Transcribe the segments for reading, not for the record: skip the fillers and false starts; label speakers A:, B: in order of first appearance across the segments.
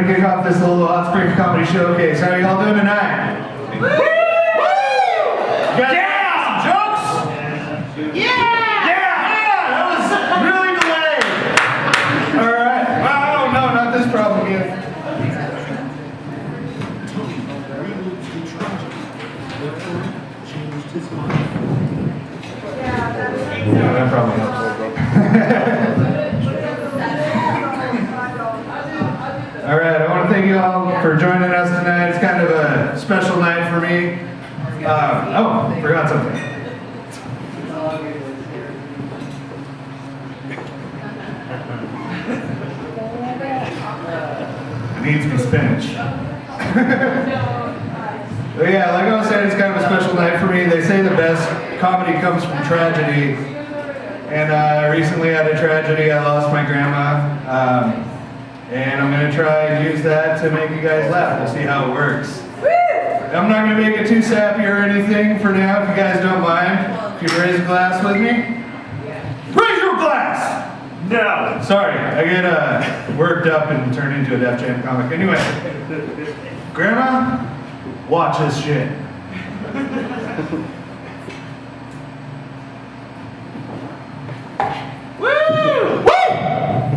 A: gonna kick off this little Hot Springs Comedy Showcase. How are y'all doing tonight? Woo! You guys got some jokes? Yeah! That was really delayed. All right. Oh no, not this problem again. Yeah, that probably helps. All right, I want to thank you all for joining us tonight. It's kind of a special night for me. Oh, forgot something. It needs to be spinach. But yeah, like I was saying, it's kind of a special night for me. They say the best comedy comes from tragedy. And I recently had a tragedy. I lost my grandma. And I'm going to try and use that to make you guys laugh. We'll see how it works. I'm not going to make it too sappy or anything for now, if you guys don't mind. If you raise a glass with me. Raise your glass! No! Sorry, I get worked up and turn into a Def Jam comic. Anyway, Grandma, watch this shit.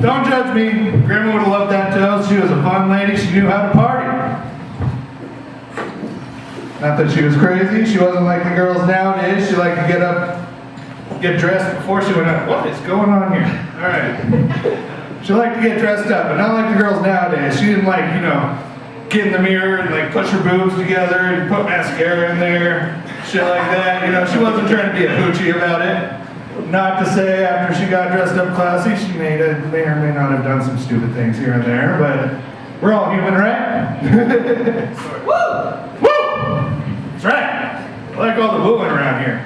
A: Don't judge me. Grandma would have loved that toast. She was a fun lady. She knew how to party. Not that she was crazy. She wasn't like the girls nowadays. She liked to get up, get dressed before she went out. What is going on here? All right. She liked to get dressed up, but not like the girls nowadays. She didn't like, get in the mirror and like push her boobs together and put mascara in there, shit like that. She wasn't trying to be a hoochie about it. Not to say after she got dressed up classy, she may or may not have done some stupid things here and there, but we're all human, right? Woo! Woo! That's right. I like all the wooing around here.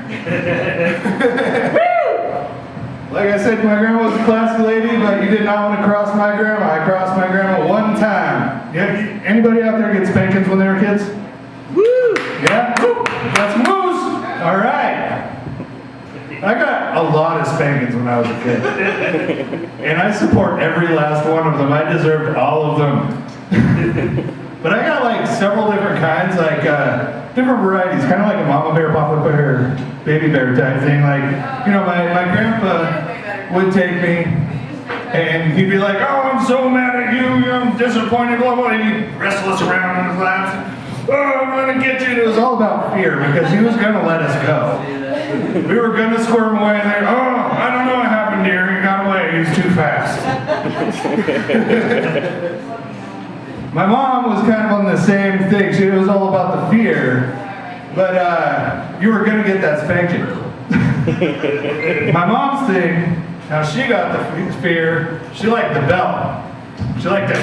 A: Woo! Like I said, my grandma was a classy lady, but you did not want to cross my grandma. I crossed my grandma one time. Yeah, anybody out there get spankings when they were kids? Woo! Yeah? Woo! Got some woos! All right. I got a lot of spankings when I was a kid. And I support every last one of them. I deserved all of them. But I got like several different kinds, like different varieties, kind of like a mama bear, papa bear, baby bear type thing. Like, my grandpa would take me and he'd be like, oh, I'm so mad at you, I'm disappointed, blah, blah, and he'd wrestle us around in his laps. Oh, I'm gonna get you. And it was all about fear because he was gonna let us go. We were gonna squirm away and then, oh, I don't know what happened here. He got away, he was too fast. My mom was kind of on the same thing. It was all about the fear, but you were gonna get that spanking. My mom's thing, now she got the fear, she liked the belt. She liked that.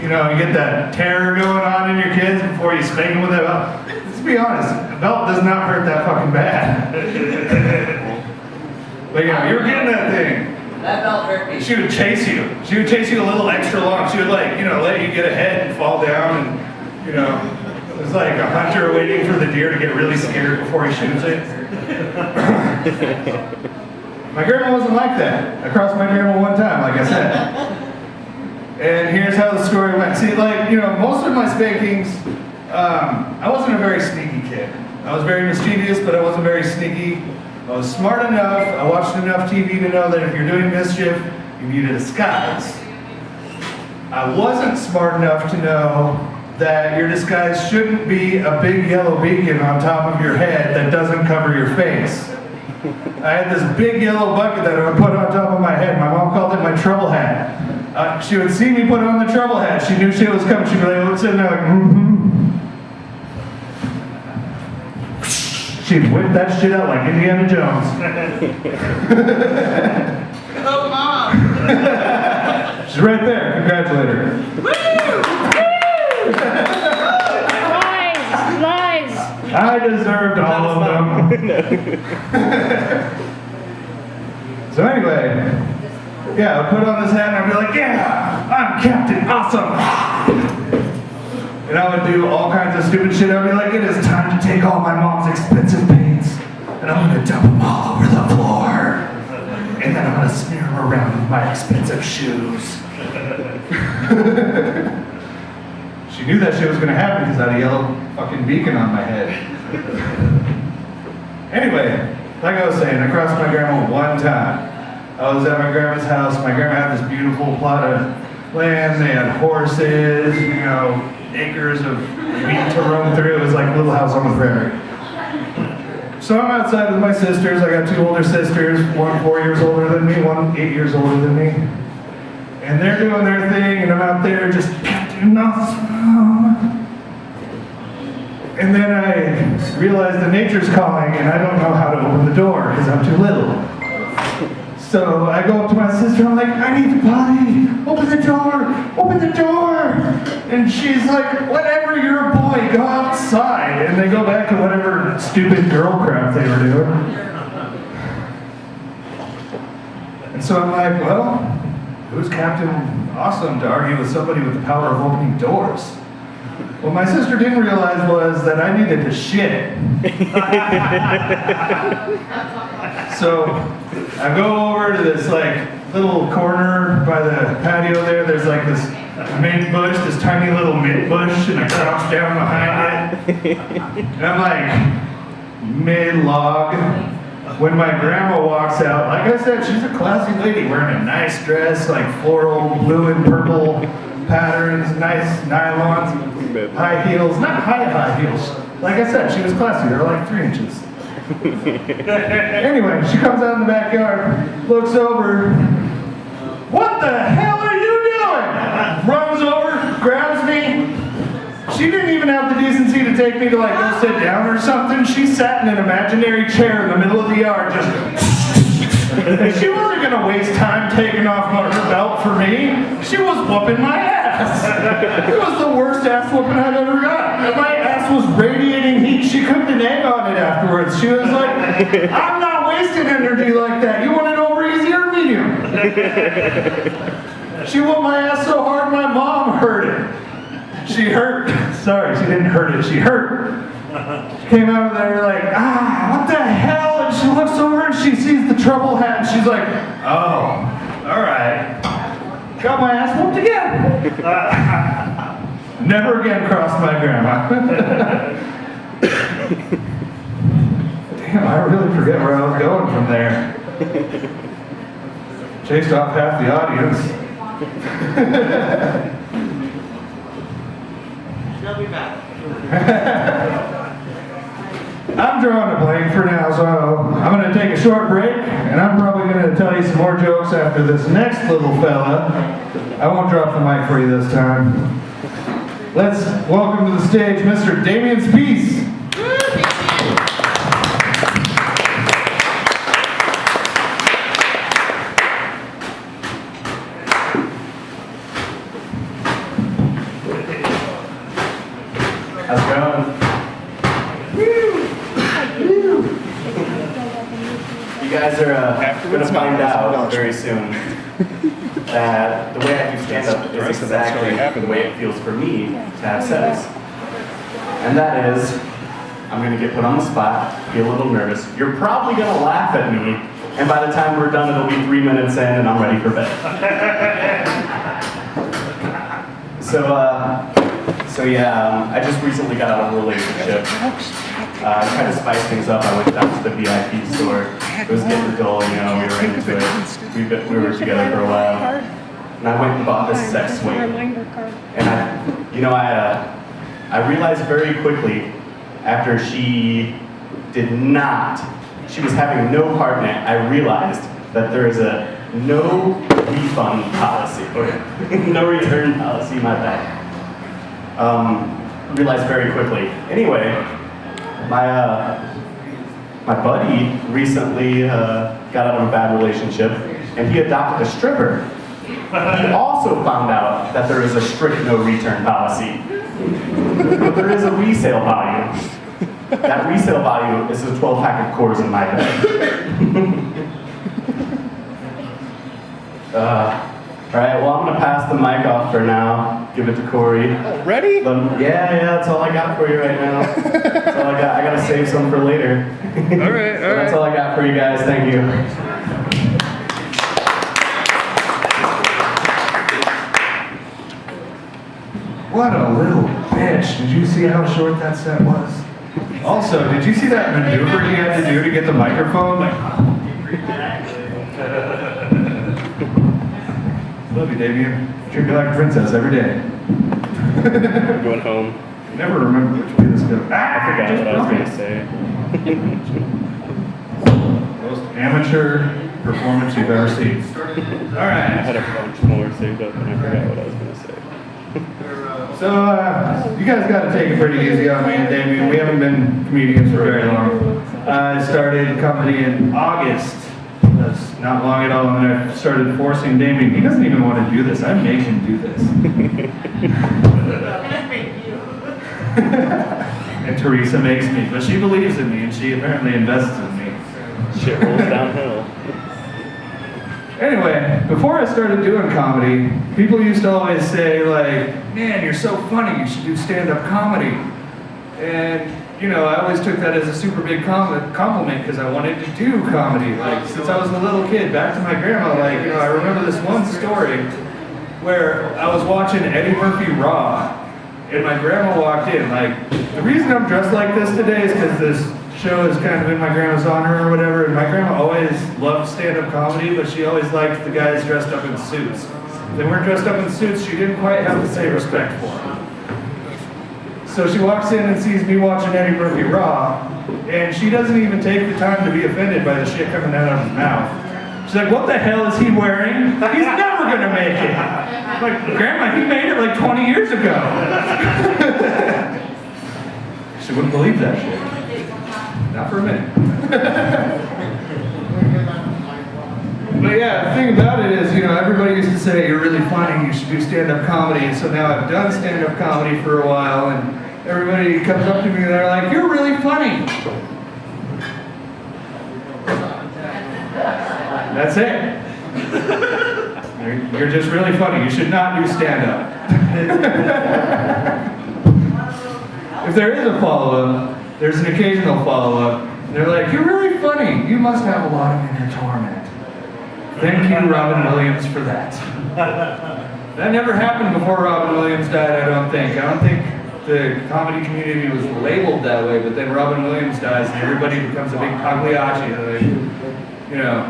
A: You get that terror going on in your kids before you spank them with that belt. Let's be honest, a belt does not hurt that fucking bad. But you were getting that thing.
B: That belt hurt me.
A: She would chase you. She would chase you a little extra long. She would let you get ahead and fall down and, it was like a hunter waiting for the deer to get really scared before he shoots it. My grandma wasn't like that. I crossed my grandma one time, like I said. And here's how the story went. See, most of my spankings, I wasn't a very sneaky kid. I was very mischievous, but I wasn't very sneaky. I was smart enough, I watched enough TV to know that if you're doing mischief, you need a disguise. I wasn't smart enough to know that your disguise shouldn't be a big yellow beacon on top of your head that doesn't cover your face. I had this big yellow bucket that I would put on top of my head. My mom called it my trouble hat. She would see me put on the trouble hat. She knew shit was coming. She'd be like, sitting there like, She'd whip that shit out like Indiana Jones.
B: Oh, Mom!
A: She's right there. Congratulate her.
C: Lies!
A: I deserved all of them. So anyway, yeah, I put on this hat and I'd be like, yeah, I'm Captain Awesome. And I would do all kinds of stupid shit. I'd be like, it is time to take all my mom's expensive paints and I'm gonna dump them all over the floor. And then I'm gonna smear them around with my expensive shoes. She knew that shit was gonna happen because I had a yellow fucking beacon on my head. Anyway, like I was saying, I crossed my grandma one time. I was at my grandma's house. My grandma had this beautiful plot of land. They had horses, you know, acres of meat to roam through. It was like a little house on the prairie. So I'm outside with my sisters. I got two older sisters, one 4 years older than me, one 8 years older than me. And they're doing their thing, and I'm out there just doing nothing. And then I realize that nature's calling, and I don't know how to open the door because I'm too little. So I go up to my sister, I'm like, I need the potty, open the door, open the door. And she's like, whatever, you're a boy, go outside. And they go back to whatever stupid girl crap they were doing. And so I'm like, well, who's Captain Awesome to argue with somebody with the power of opening doors? What my sister didn't realize was that I needed to shit. So I go over to this like little corner by the patio there. There's like this mint bush, this tiny little mint bush, and I crouch down behind it. And I'm like mid-log when my grandama walks out. Like I said, she's a classy lady wearing a nice dress, like floral blue and purple patterns, nice nylons, high heels, not high heels. Like I said, she was classy. They're like 3 inches. Anyway, she comes out in the backyard, looks over. What the hell are you doing? Runs over, grabs me. She didn't even have the decency to take me to like go sit down or something. She sat in an imaginary chair in the middle of the yard just... She wasn't gonna waste time taking off her belt for me. She was whooping my ass. It was the worst ass whooping I've ever got. My ass was radiating heat. She cooked an egg on it afterwards. She was like, I'm not wasting energy like that. You want it over easy or medium? She whooped my ass so hard my mom heard it. She hurt. Sorry, she didn't hurt it. She hurt. She came out of there like, what the hell? And she looks over and she sees the trouble hat and she's like, oh, all right. Got my ass whooped again. Never again crossed my grandma. Damn, I really forget where I was going from there. Chased off half the audience.
B: She'll be back.
A: I'm drawing a blank for now, so I'm going to take a short break, and I'm probably going to tell you some more jokes after this next little fella. I won't drop the mic for you this time. Let's welcome to the stage Mr. Damian Spees.
C: How's it going? You guys are going to find out very soon that the way I do stand-up is exactly the way it feels for me to have sex. And that is, I'm going to get put on the spot, be a little nervous. You're probably going to laugh at me, and by the time we're done, it'll be 3 minutes in, and I'm ready for bed. So yeah, I just recently got out of a relationship. I tried to spice things up. I went down to the VIP store. It was getting dull, you know, we were into it. We were together for a while. And I went and bought this sex swing. And I realized very quickly after she was having no part in it, I realized that there is a no refund policy, or no return policy, my bad. Realized very quickly. Anyway, my buddy recently got out of a bad relationship, and he adopted a stripper. He also found out that there is a strict no return policy, but there is a resale value. That resale value is a 12-pack of Coors in my bed. All right, well, I'm going to pass the mic off for now. Give it to Corey.
D: Ready?
C: Yeah, that's all I got for you right now. That's all I got. I got to save some for later.
D: All right.
C: That's all I got for you guys. Thank you.
A: What a little bitch. Did you see how short that set was? Also, did you see that maneuver he had to do to get the microphone? Like, love you, Damien. Treat me like a princess every day.
D: I'm going home.
A: Never remember which way this goes.
D: I forgot what I was going to say.
A: Most amateur performance you've ever seen. All
D: I
A: right.
D: had a bunch more saved up and I forgot what I was going to say.
A: So, you guys got to take it pretty easy on me and Damien. We haven't been comedians for very long. I started comedy in August. That's not long at all. And then I started forcing Damien. He doesn't even want to do this. I make him do this. And Teresa makes me. But she believes in me and she apparently invests in me.
D: Shit rolls downhill.
A: Anyway, before I started doing comedy, people used to always say, like, man, you're so funny, you should do stand-up comedy. And, you know, I always took that as a super big compliment because I wanted to do comedy. Like, since I was a little kid, back to my grandma, like, you know, I remember this one story where I was watching Eddie Murphy Raw, and my grandma walked in. Like, the reason I'm dressed like this today is because this show is kind of in my grandma's honor or whatever, and my grandma always loved stand-up comedy, but she always liked the guys dressed up in suits. If they weren't dressed up in suits, she didn't quite have the same respect for them. So she walks in and sees me watching Eddie Murphy Raw, and she doesn't even take the time to be offended by the shit coming out of his mouth. She's like, what the hell is he wearing? He's never gonna make it. I'm like, Grandma, he made it like 20 years ago. She wouldn't believe that shit. Not for a minute. But yeah, the thing about it is, you know, everybody used to say, you're really funny, you should do stand-up comedy. And so now I've done stand-up comedy for a while, and everybody comes up to me and they're like, you're really funny. That's it. You're just really funny. You should not do stand-up. If there is a follow-up, there's an occasional follow-up. They're like, you're really funny. You must have a lot of inner torment. Thank you, Robin Williams, for that. That never happened before Robin Williams died, I don't think. I don't think the comedy community was labeled that way, but then Robin Williams dies and everybody becomes a big Pagliacci. Like, you know,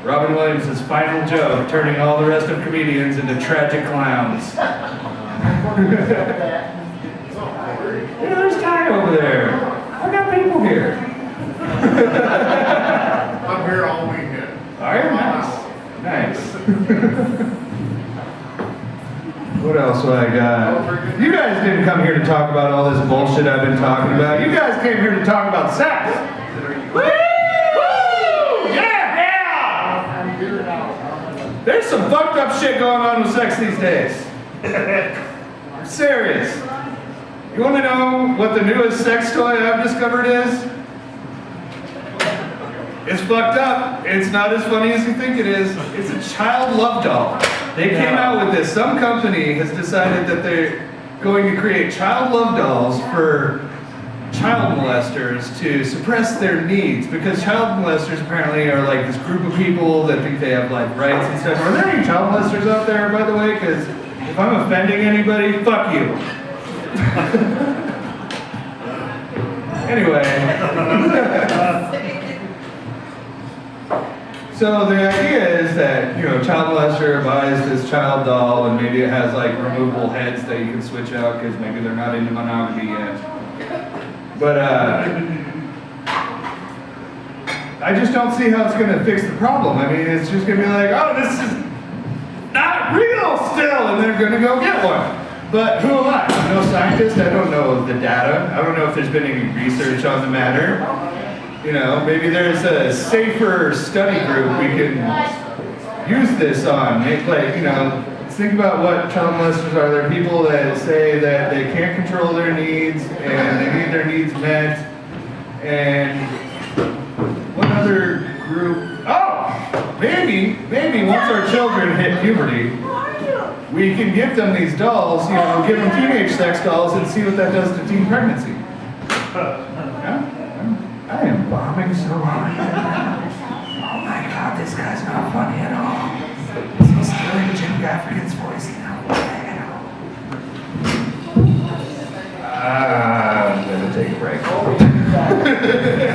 A: Robin Williams' final joke, turning all the rest of comedians into tragic clowns. Yeah, there's Ty over there. I got people here.
E: I'm here all weekend.
A: All right, nice. What else do I got? You guys didn't come here to talk about all this bullshit I've been talking about. You guys came here to talk about sex. Woo! Yeah! There's some fucked up shit going on with sex these days. I'm serious. You want to know what the newest sex toy I've discovered is? It's fucked up. It's not as funny as you think it is. It's a child love doll. They came out with this. Some company has decided that they're going to create child love dolls for child molesters to suppress their needs, because child molesters apparently are like this group of people that think they have like rights and stuff. Are there any child molesters out there, by the way? Because if I'm offending anybody, fuck you. Anyway. So the idea is that, you know, child molester buys this child doll and maybe it has like removable heads that you can switch out because maybe they're not into monogamy yet. But I just don't see how it's going to fix the problem. I mean, it's just going to be like, oh, this is not real still, and they're going to go get one. But who am I? I'm no scientist. I don't know the data. I don't know if there's been any research on the matter. You know, maybe there's a safer study group we can use this on. Make like, you know, let's think about what child molesters are. They're people that say that they can't control their needs and they need their needs met. And what other group? Oh, maybe once our children hit puberty, we can give them these dolls, you know, give them teenage sex dolls and see what that does to teen pregnancy. Yeah? I am bombing so hard. Oh my God, this guy's not funny at all. Is he stealing Jim Gaffigan's voice now? What the hell?
F: break.